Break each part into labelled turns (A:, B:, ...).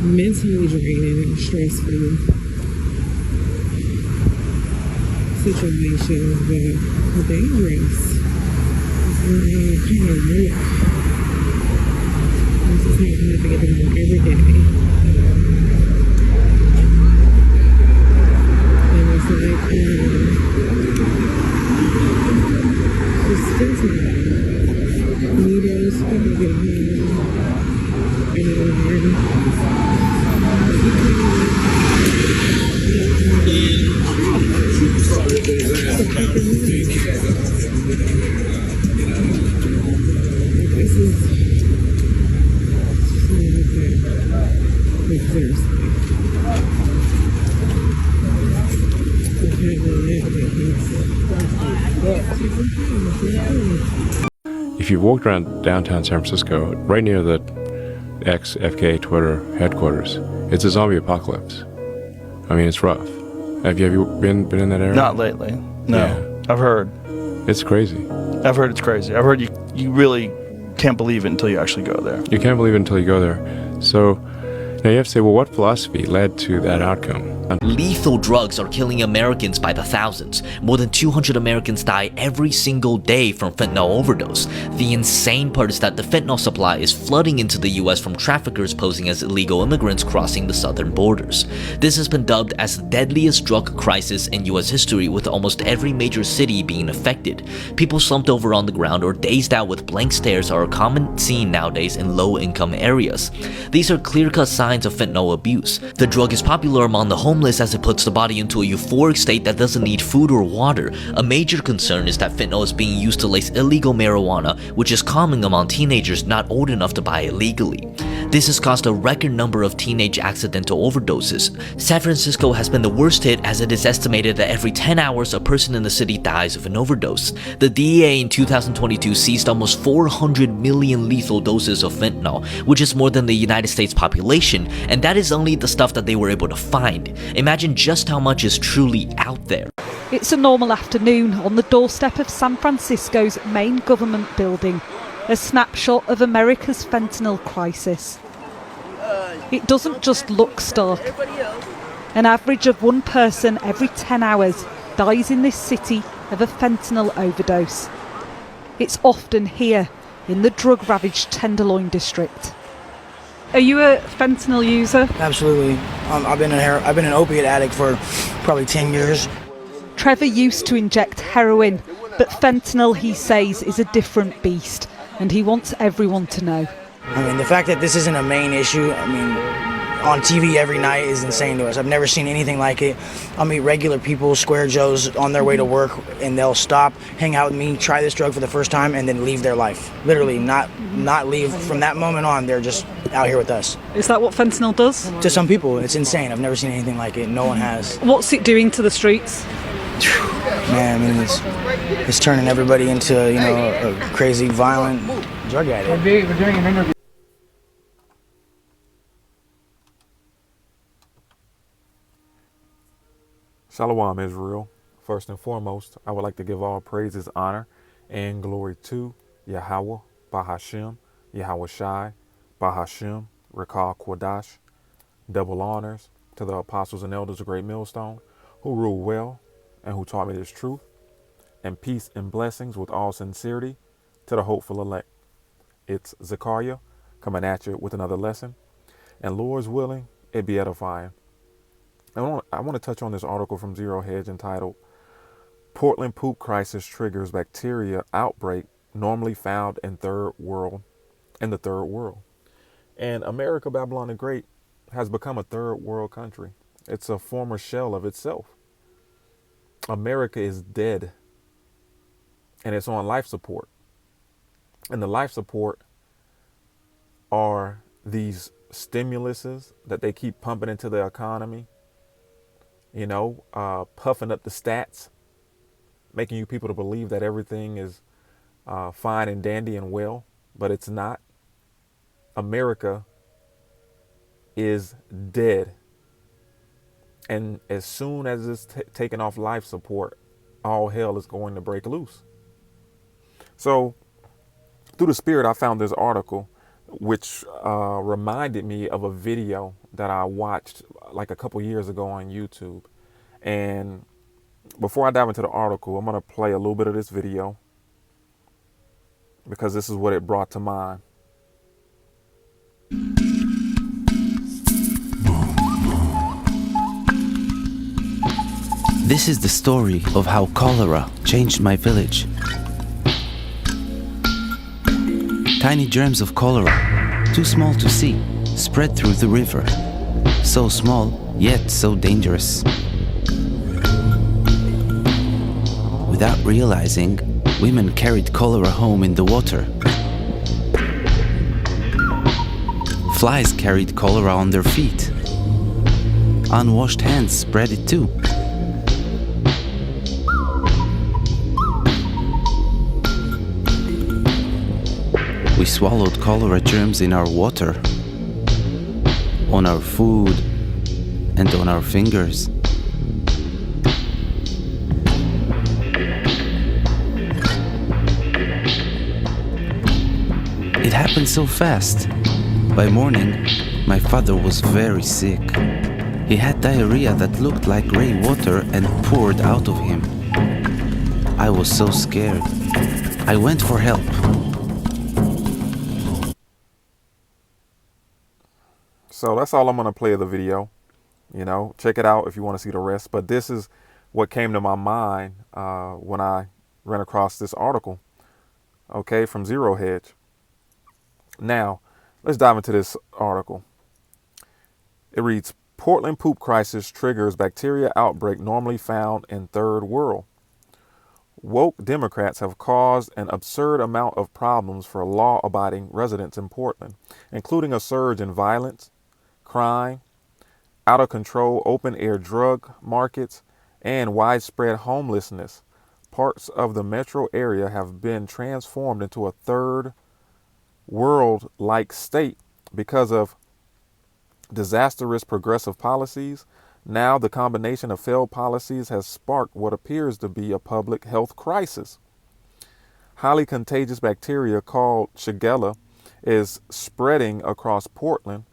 A: mentally draining and stressful situations, but dangerous. Kind of work. This is not enough to get to work every day. And it's like, it's just needles, people get home, and this is seriously.
B: If you've walked around downtown San Francisco, right near the ex-FKA Twitter headquarters, it's a zombie apocalypse. I mean, it's rough. Have you been in that area?
C: Not lately. No. Yeah. I've heard.
B: It's crazy.
C: I've heard it's crazy. I've heard you really can't believe it until you actually go there.
B: You can't believe it until you go there. So now you have to say, well, what philosophy led to that outcome?
D: Lethal drugs are killing Americans by the thousands. More than 200 Americans die every single day from fentanyl overdose. The insane part is that the fentanyl supply is flooding into the US from traffickers posing as illegal immigrants crossing the southern borders. This has been dubbed as the deadliest drug crisis in US history, with almost every major city being affected. People slumped over on the ground or dazed out with blank stares are a common scene nowadays in low-income areas. These are clear-cut signs of fentanyl abuse. The drug is popular among the homeless as it puts the body into a euphoric state that doesn't need food or water. A major concern is that fentanyl is being used to lace illegal marijuana, which is common among teenagers not old enough to buy it legally. This has caused a record number of teenage accidental overdoses. San Francisco has been the worst hit, as it is estimated that every 10 hours a person in the city dies of an overdose. The DEA in 2022 seized almost 400 million lethal doses of fentanyl, which is more than the United States population, and that is only the stuff that they were able to find. Imagine just how much is truly out there.
E: It's a normal afternoon on the doorstep of San Francisco's main government building, a snapshot of America's fentanyl crisis. It doesn't just look stark. An average of one person every 10 hours dies in this city of a fentanyl overdose. It's often here, in the drug-ravaged Tenderloin district. Are you a fentanyl user?
F: Absolutely. I've been an opiate addict for probably 10 years.
E: Trevor used to inject heroin, but fentanyl, he says, is a different beast, and he wants everyone to know.
F: I mean, the fact that this isn't a main issue, on TV every night is insane to us. I've never seen anything like it. I'll meet regular people, square Joes, on their way to work, and they'll stop, hang out with me, try this drug for the first time, and then leave their life. Literally, not leave. From that moment on, they're just out here with us.
E: Is that what fentanyl does?
F: To some people, it's insane. I've never seen anything like it. No one has.
E: What's it doing to the streets?
F: Man, it's turning everybody into, a crazy, violent drug addict.
G: We're doing an interview.
H: Shalom, Israel. First and foremost, I would like to give all praises, honor, and glory to Yahweh, Bahashem, Yahweh Shai, Bahashem, Rekal Quadash. Double honors to the apostles and elders of Great Millstone, who rule well and who taught me this truth. And peace and blessings with all sincerity to the hopeful elect. It's Zakar'Yah coming at you with another lesson. And Lord's willing, it be edifying. I want to touch on this article from Zero Hedge entitled Portland Poop Crisis Triggers Bacteria Outbreak Normally Found in the Third World. And America, Babylon the Great, has become a third world country. It's a former shell of itself. America is dead. And it's on life support. And the life support are these stimuluses that they keep pumping into the economy. Puffing up the stats, making you people to believe that everything is fine and dandy and well, but it's not. America is dead. And as soon as it's taken off life support, all hell is going to break loose. So through the spirit, I found this article which reminded me of a video that I watched like a couple years ago on YouTube. And before I dive into the article, I'm going to play a little bit of this video because this is what it brought to mind.
G: This is the story of how cholera changed my village. Tiny germs of cholera, too small to see, spread through the river. So small, yet so dangerous. Without realizing, women carried cholera home in the water. Flies carried cholera on their feet. Unwashed hands spread it too. We swallowed cholera germs in our water, on our food, and on our fingers. It happened so fast. By morning, my father was very sick. He had diarrhea that looked like gray water and poured out of him. I was so scared. I went for help.
H: So that's all I'm going to play of the video. You know, check it out if you want to see the rest. But this is what came to my mind when I ran across this article, okay, from Zero Hedge. Now, let's dive into this article. It reads, Portland poop crisis triggers bacteria outbreak normally found in third world. Woke Democrats have caused an absurd amount of problems for law-abiding residents in Portland, including a surge in violence, crime, out-of-control open-air drug markets, and widespread homelessness. Parts of the metro area have been transformed into a third world-like state because of disastrous progressive policies. Now the combination of failed policies has sparked what appears to be a public health crisis. Highly contagious bacteria called Shigella is spreading across Portland.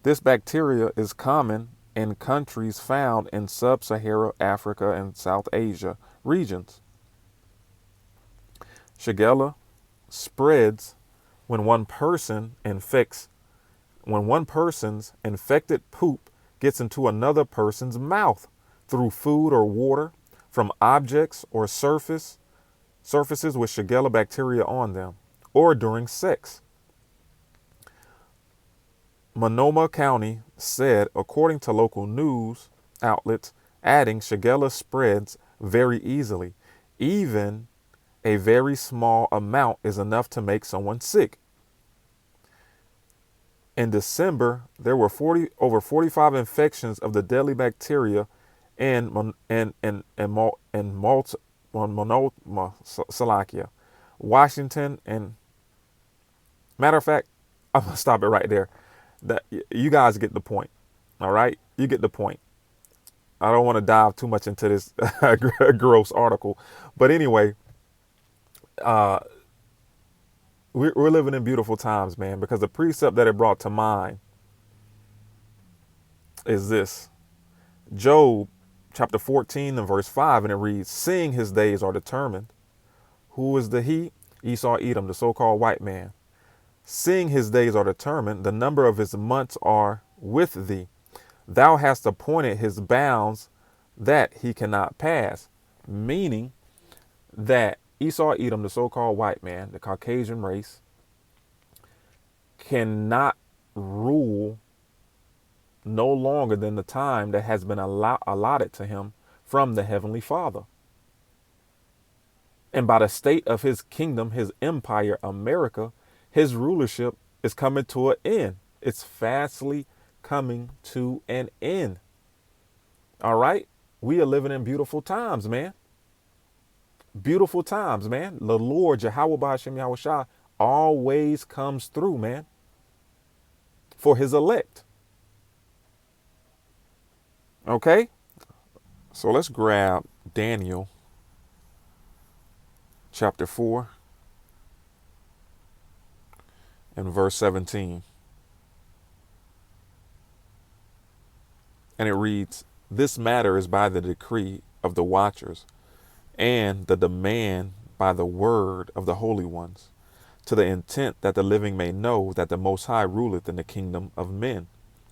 H: This bacteria is common in countries found in sub-Saharan Africa and South Asia regions. Shigella spreads when one person's infected poop gets into another person's mouth through food or water from objects or surfaces with Shigella bacteria on them, or during sex. Monoma County said, according to local news outlets, adding Shigella spreads very easily. Even a very small amount is enough to make someone sick. In December, there were over 45 infections of the deadly bacteria in Zakar'Yah, Washington. And matter of fact, I'm gonna stop it right there. That you guys get the point. All right, you get the point. I don't want to dive too much into this gross article, but anyway, we're living in beautiful times, man, because the precept that it brought to mind is this. Job chapter 14 and verse 5, and it reads, seeing his days are determined. Who is the he? Esau, Edom, the so-called white man. Seeing his days are determined, the number of his months are with thee. Thou hast appointed his bounds that he cannot pass. Meaning that Esau, Edom, the so-called white man, the Caucasian race, cannot rule no longer than the time that has been allotted to him from the Heavenly Father. And by the state of his kingdom, his empire, America, his rulership is coming to an end. It's fastly coming to an end. All right? We are living in beautiful times, man. Beautiful times, man. The Lord, Yahweh B'Hashem Yahweh Shai, always comes through, man, for his elect. Okay? So let's grab Daniel chapter 4. in verse 17. And it reads, "This matter is by the decree of the watchers, and the demand by the word of the holy ones, to the intent that the living may know that the Most High ruleth in the kingdom of men,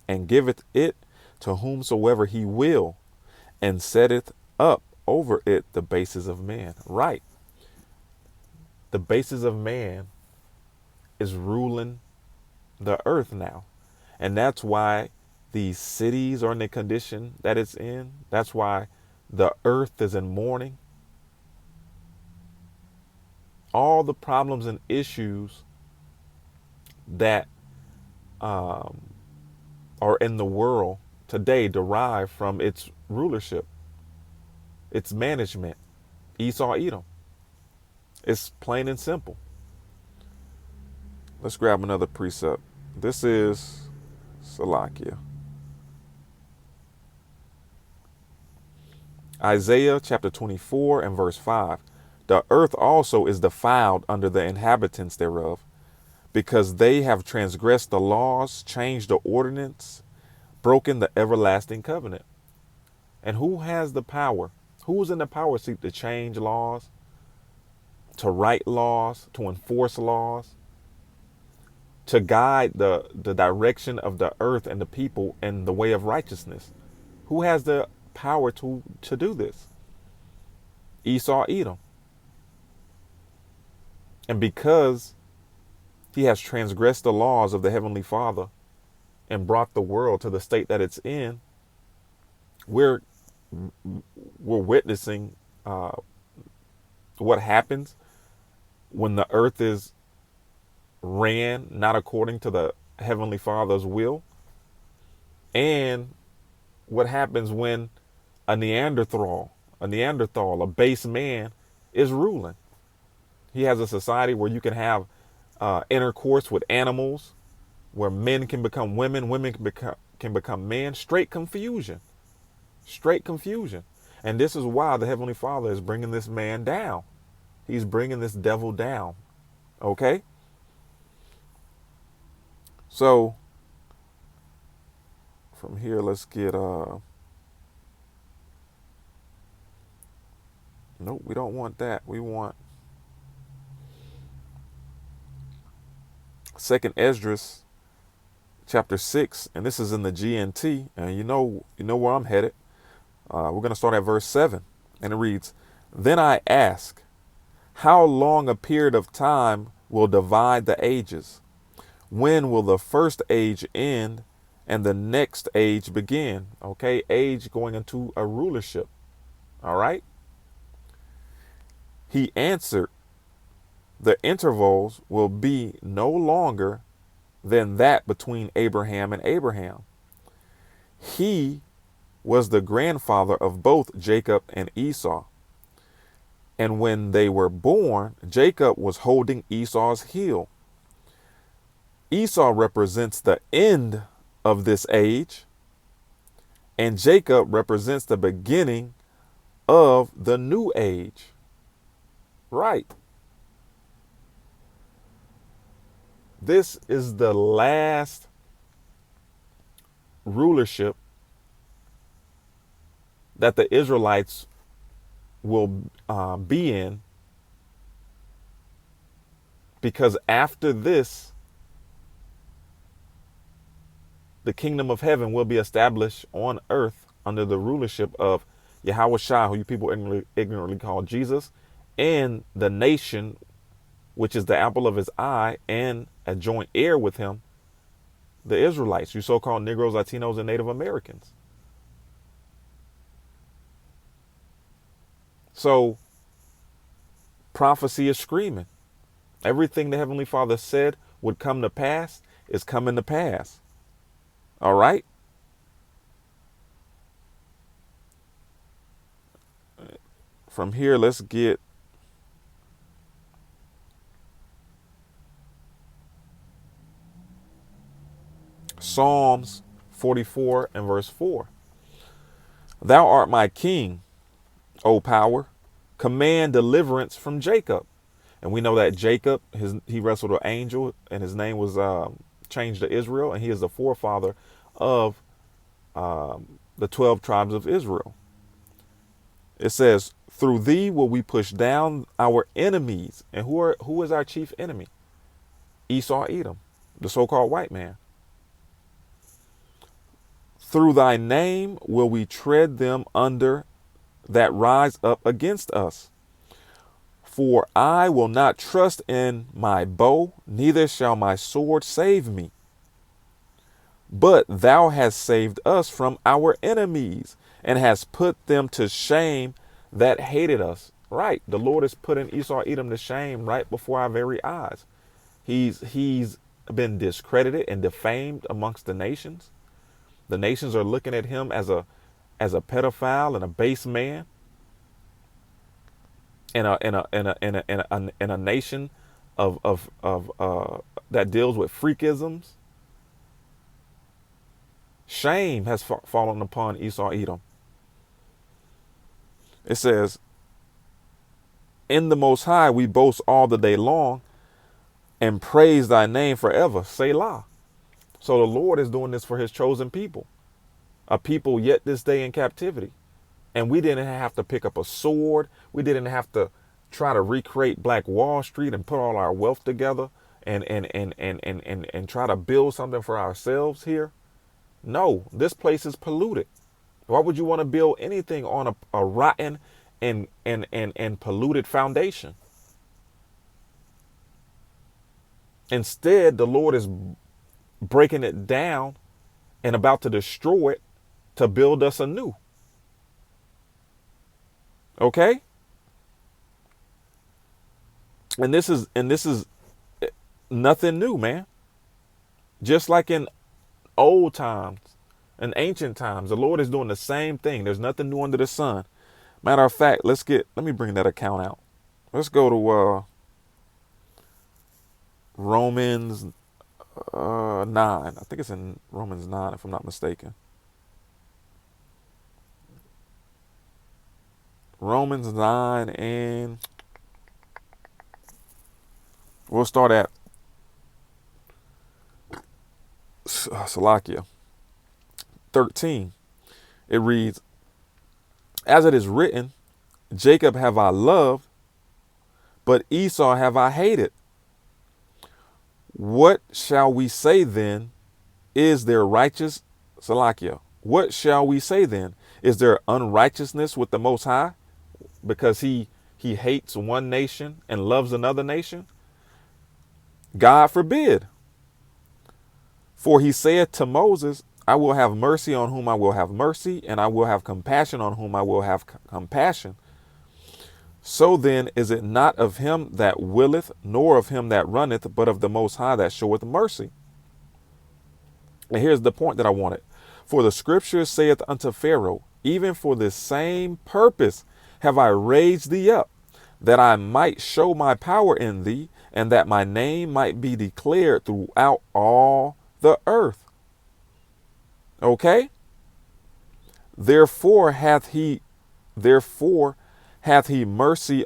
H: and giveth it to whomsoever he will, and setteth up over it the bases of man." Right. The bases of man is ruling the earth now. And that's why these cities are in the condition that it's in. That's why the earth is in mourning. All the problems and issues that are in the world today derive from its rulership, its management, Esau, Edom. It's plain and simple. Let's grab another precept. This is Zakar'Yah. Isaiah chapter 24 and verse 5. "The earth also is defiled under the inhabitants thereof, because they have transgressed the laws, changed the ordinance, broken the everlasting covenant." And who has the power? Who's in the power seat to change laws, to write laws, to enforce laws, to guide the direction of the earth and the people in the way of righteousness? Who has the power to do this? Esau, Edom. And because he has transgressed the laws of the Heavenly Father and brought the world to the state that it's in, we're witnessing what happens when the earth is ran not according to the Heavenly Father's will, and what happens when a Neanderthal, a base man, is ruling. He has a society where you can have intercourse with animals, where men can become women, women can become men. Straight confusion. And this is why the Heavenly Father is bringing this man down. He's bringing this devil down. Okay? So from here, let's get nope, we don't want that. We want Second Esdras chapter 6, and this is in the GNT, and you know where I'm headed. We're going to start at verse 7, and it reads, "Then I ask, how long a period of time will divide the ages? When will the first age end and the next age begin?" Okay, age going into a rulership. All right. He answered, "The intervals will be no longer than that between Abraham and Abraham. He was the grandfather of both Jacob and Esau. And when they were born, Jacob was holding Esau's heel. Esau represents the end of this age, and Jacob represents the beginning of the new age." Right. This is the last rulership that the Israelites will be in, because after this, the kingdom of heaven will be established on earth under the rulership of Yahweh Shai, who you people ignorantly call Jesus, and the nation, which is the apple of his eye and a joint heir with him, the Israelites, you so-called Negroes, Latinos, and Native Americans. So prophecy is screaming. Everything the Heavenly Father said would come to pass is coming to pass. All right. From here, let's get Psalms 44 and verse 4. "Thou art my king, O power. Command deliverance from Jacob, And we know that Jacob, he wrestled an angel, and his name was changed to Israel, and he is the forefather of the 12 tribes of Israel. It says, through thee will we push down our enemies. And who is our chief enemy? Esau, Edom, the so-called white man. Through thy name will we tread them under that rise up against us. For I will not trust in my bow, neither shall my sword save me. But thou hast saved us from our enemies, and hast put them to shame that hated us. Right. The Lord is putting Esau, Edom to shame right before our very eyes. He's been discredited and defamed amongst the nations. The nations are looking at him as a pedophile and a base man. In a nation of that deals with freakisms. Shame has fallen upon Esau, Edom. It says, in the Most High we boast all the day long and praise thy name forever. Selah. So the Lord is doing this for his chosen people, a people yet this day in captivity. And we didn't have to pick up a sword. We didn't have to try to recreate Black Wall Street and put all our wealth together and try to build something for ourselves here. No, this place is polluted. Why would you want to build anything on a rotten and polluted foundation? Instead, the Lord is breaking it down and about to destroy it to build us anew. Okay? And this is nothing new, man. Just like in old times, in ancient times, the Lord is doing the same thing. There's nothing new under the sun. Matter of fact, let me bring that account out. Let's go to Romans 9. I think it's in Romans 9, if I'm not mistaken. Romans 9, and we'll start at Zakar'Yah 13. It reads, as it is written, Jacob have I loved, but Esau have I hated. What shall we say then? Is there righteous, Zakar'Yah? What shall we say then? Is there unrighteousness with the Most High? Because he hates one nation and loves another nation? God forbid. For he saith to Moses, I will have mercy on whom I will have mercy, and I will have compassion on whom I will have compassion. So then is it not of him that willeth, nor of him that runneth, but of the Most High that showeth mercy. And here's the point that I wanted. For the scripture saith unto Pharaoh, even for this same purpose have I raised thee up, that I might show my power in thee, and that my name might be declared throughout all the earth. Okay? Therefore hath he mercy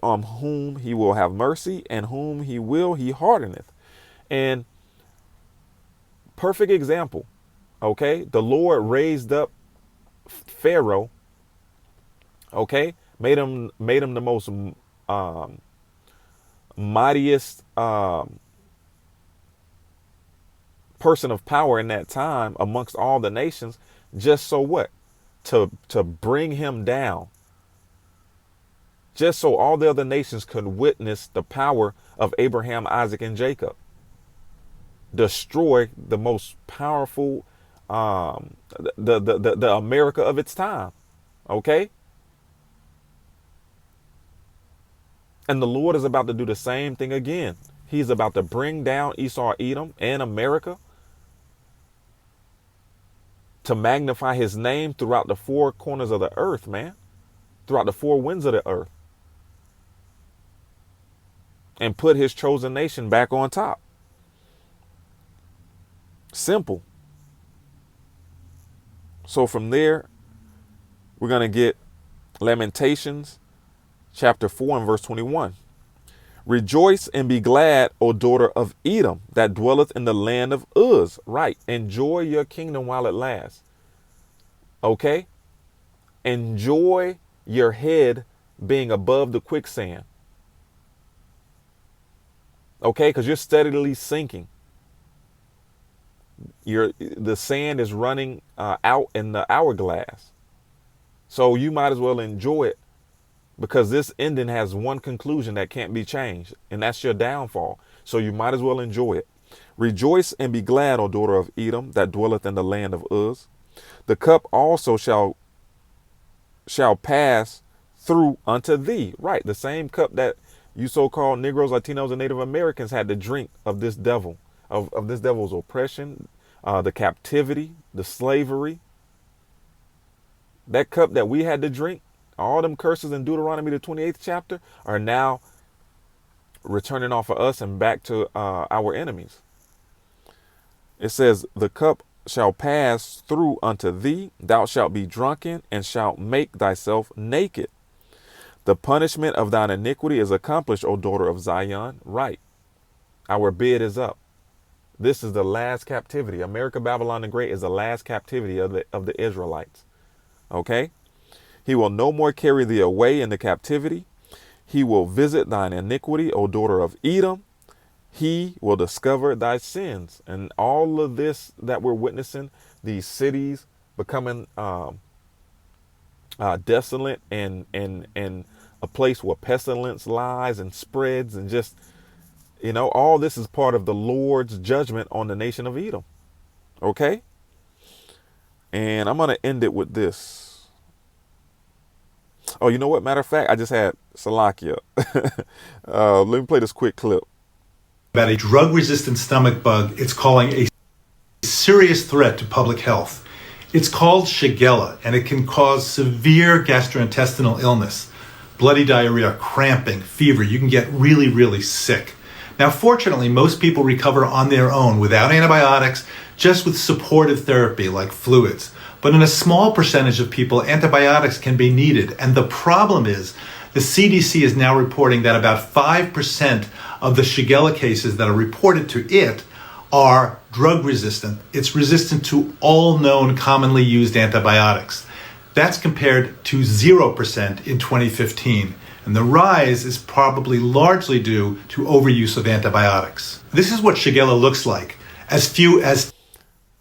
H: on whom he will have mercy, and whom he will he hardeneth. And perfect example. Okay? The Lord raised up Pharaoh. Okay? Made him the most mightiest person of power in that time amongst all the nations, just so what? To bring him down. Just so all the other nations could witness the power of Abraham, Isaac, and Jacob. Destroy the most powerful, the America of its time. Okay? And the Lord is about to do the same thing again. He's about to bring down Esau, Edom, and America to magnify his name throughout the four corners of the earth, man. Throughout the four winds of the earth. And put his chosen nation back on top. Simple. So from there, we're going to get Lamentations chapter 4 and verse 21. Rejoice and be glad, O daughter of Edom, that dwelleth in the land of Uz. Right. Enjoy your kingdom while it lasts. Okay? Enjoy your head being above the quicksand. Okay? Because you're steadily sinking. The sand is running out in the hourglass. So you might as well enjoy it, because this ending has one conclusion that can't be changed, and that's your downfall. So you might as well enjoy it. Rejoice and be glad, O daughter of Edom, that dwelleth in the land of Uz. The cup also shall pass through unto thee. Right, the same cup that you so-called Negroes, Latinos, and Native Americans had to drink of this devil, of this devil's oppression, the captivity, the slavery. That cup that we had to drink, all them curses in Deuteronomy, the 28th chapter, are now returning off of us and back to our enemies. It says, the cup shall pass through unto thee, thou shalt be drunken, and shalt make thyself naked. The punishment of thine iniquity is accomplished, O daughter of Zion. Right. Our bid is up. This is the last captivity. America, Babylon the Great is the last captivity of the Israelites. Okay? He will no more carry thee away into captivity. He will visit thine iniquity, O daughter of Edom. He will discover thy sins. And all of this that we're witnessing, these cities becoming desolate and a place where pestilence lies and spreads, and just, all this is part of the Lord's judgment on the nation of Edom. Okay? And I'm going to end it with this. Oh, you know what? Matter of fact, I just had Zakar'Yah. Let me play this quick clip.
I: About a drug-resistant stomach bug it's calling a serious threat to public health. It's called Shigella, and it can cause severe gastrointestinal illness, bloody diarrhea, cramping, fever. You can get really, really sick. Now, fortunately, most people recover on their own without antibiotics, just with supportive therapy like fluids. But in a small percentage of people, antibiotics can be needed. And the problem is, the CDC is now reporting that about 5% of the Shigella cases that are reported to it are drug resistant. It's resistant to all known commonly used antibiotics. That's compared to 0% in 2015. And the rise is probably largely due to overuse of antibiotics. This is what Shigella looks like. As few as...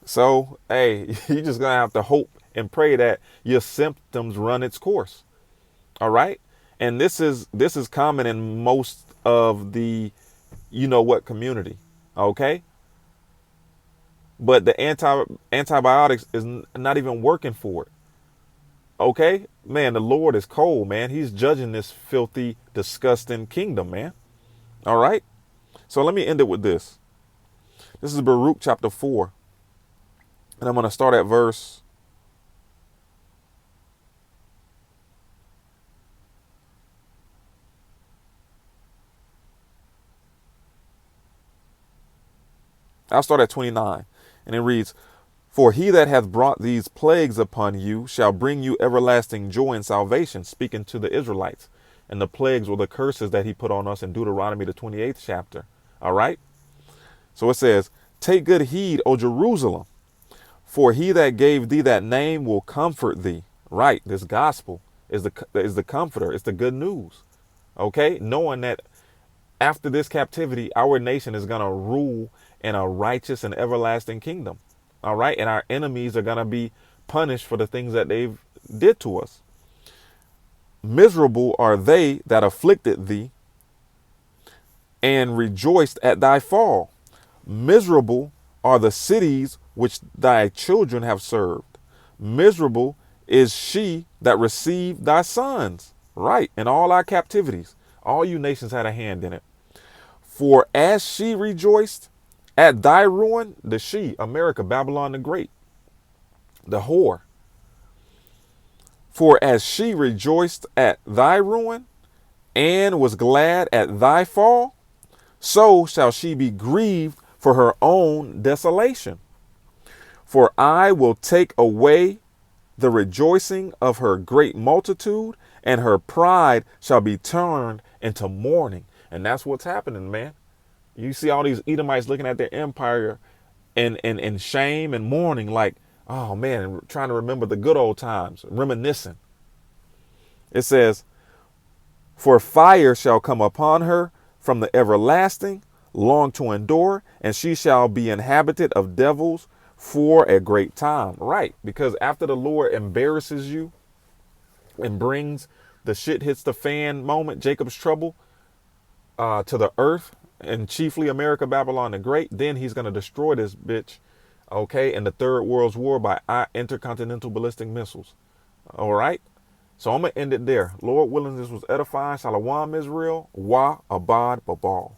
H: So, hey, you're just going to have to hope and pray that your symptoms run its course. All right? And this is common in most of the, community. Okay? But the antibiotics is not even working for it. Okay? Man, the Lord is cold, man. He's judging this filthy, disgusting kingdom, man. All right? So let me end it with this. This is Baruch chapter 4. And I'm going to start at verse 29. And it reads, For he that hath brought these plagues upon you shall bring you everlasting joy and salvation, speaking to the Israelites. And the plagues were the curses that he put on us in Deuteronomy, the 28th chapter. All right. So it says, Take good heed, O Jerusalem, for he that gave thee that name will comfort thee. Right. This gospel is the comforter. It's the good news. Okay. Knowing that after this captivity, our nation is going to rule in a righteous and everlasting kingdom. All right. And our enemies are going to be punished for the things that they've did to us. Miserable are they that afflicted thee and rejoiced at thy fall. Miserable are the cities which thy children have served. Miserable is she that received thy sons. Right. In all our captivities, all you nations had a hand in it. For as she rejoiced at thy ruin, the she, America, Babylon the Great, the whore. For as she rejoiced at thy ruin and was glad at thy fall, so shall she be grieved for her own desolation. For I will take away the rejoicing of her great multitude, and her pride shall be turned into mourning. And that's what's happening, man. You see all these Edomites looking at their empire and shame and mourning, like, oh man, and trying to remember the good old times, reminiscing. It says, for fire shall come upon her from the everlasting, long to endure, and she shall be inhabited of devils for a great time. Right, because after the Lord embarrasses you and brings the shit hits the fan moment, Jacob's trouble, to the earth, and chiefly America, Babylon the Great, then he's going to destroy this bitch, okay, in the Third World War by intercontinental ballistic missiles. All right, so I'm going to end it there. Lord willing, this was edifying. Shalom, Israel. Wa abad babal.